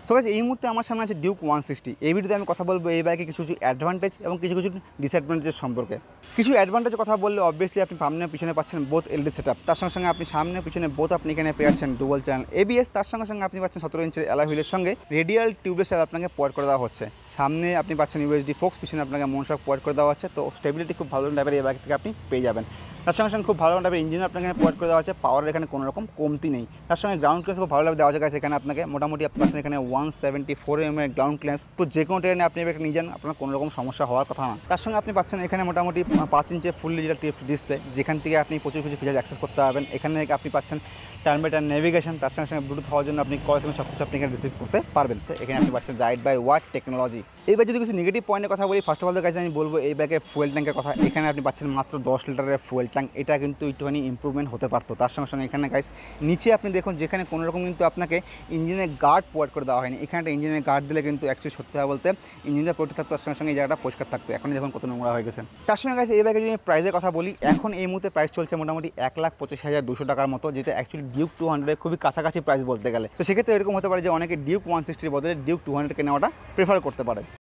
So guys এই মুহূর্তে আমার সামনে আছে ডিউক 160। এই ভিডিওতে আমি কথা বলবো এই বাইকে কিছু অ্যাডভান্টেজ এবং কিছু ডিসঅ্যাডভান্টেজের সম্পর্কে। কিছু অ্যাডভান্টেজের কথা বললে অবভিয়াসলি আপনি সামনে পিছনে পাচ্ছেন বোথ এলইডি সেটআপ, তার সঙ্গে সঙ্গে আপনি সামনে পিছনে বোথ আপনি এখানে পেয়ে যাচ্ছেন ডুয়াল চ্যানেল এবিএস, তার সঙ্গে সঙ্গে আপনি পাচ্ছেন 17 ইঞ্চের অ্যালয় হুইলের সঙ্গে রেডিয়াল টিউবলেস টায়ার আপনাকে প্রোভাইড করে দেওয়া হচ্ছে। সামনে আপনি পাচ্ছেন ইউএসডি ফোক্স, পিছনে আপনাকে মনশক প্রোভাইড করে দেওয়া হচ্ছে। তো স্টেবিলিটি খুব ভালো টাইপের এই বাইক থেকে আপনি পেয়ে যাবেন। তার সঙ্গে সঙ্গে খুব ভালো টাইপের ইঞ্জিন আপনাকে প্রোভাইড করে দেওয়া হচ্ছে, পাওয়ারের এখানে কোনো রকম কমতি নেই। তার সঙ্গে গ্রাউন্ড ক্লিয়ারেন্স খুব ভালোভাবে দেওয়া যায়। এখানে আপনাকে মোটামুটি আপনি পাচ্ছেন এখানে 174 mm এর গ্রাউন্ড ক্লিয়ারেন্স। তো যে কোনো ট্রেনে আপনি এবার নিয়ে যান আপনার কোনো রকম সমস্যা হওয়ার কথা না। তার সঙ্গে আপনি পাচ্ছেন এখানে মোটামুটি 5 ইঞ্চের ফুল ডিজিটাল ডিসপ্লে, যেখান থেকে আপনি প্রচুর কিছু ফিচার অ্যাক্সেস করতে পারবেন। এখানে আপনি পাচ্ছেন টার্ন বাই টার্ন নেভিগেশন, তার সঙ্গে সঙ্গে ব্লুটুথ হওয়ার জন্য আপনি কল থেকে সব কিছু আপনি এখানে রিসিভ করতে পারবেন। তো এখানে আপনি পাচ্ছেন রাইড বাই ওয়াট টেকনোলজি। এইবার যদি কিছু নেগেটিভ পয়েন্টের কথা বলি, ফার্স্ট অফ অল কাছে আমি বলবো এই ব্যাগের ফুয়েল ট্যাঙ্কের কথা। এখানে আপনি পাচ্ছেন মাত্র 10 লিটারের ফুয়েল ট্যাঙ্ক, এটা কিন্তু একটুখানি ইম্প্রুভমেন্ট হতে পারতো। তার সঙ্গে সঙ্গে এখানে গাইস নিচে আপনি দেখুন যেখানে কোনো রকম কিন্তু আপনাকে ইঞ্জিনের গার্ড প্রোভাইড করে দেওয়া হয়নি। এখানে একটা ইঞ্জিনের গার্ড দিলে কিন্তু অ্যাকচুয়ালি সত্যি কথা বলতে ইঞ্জিনটা প্রোটেক্ট থাকতো, তার সঙ্গে সঙ্গে এই জায়গাটা পরিষ্কার থাকতো। এখনই দেখুন কত নোংরা হয়ে গেছে। তার সঙ্গে গাইস এই ব্যাগের যদি আমি প্রাইসের কথা বলি, এখন এই মুহূর্তে প্রাইস চলছে মোটামুটি 1,25,200 টাকার মতো, যেটা অ্যাকচুয়ালি ডিউক 200 খুবই কাছাকাছি প্রাইস বলতে গেলে। তো সেক্ষেত্রে এরকম হতে পারে যে অনেকে ডিউক 160 বদলে ডিউক 200কে নেওয়াটা প্রেফার করতে পারে।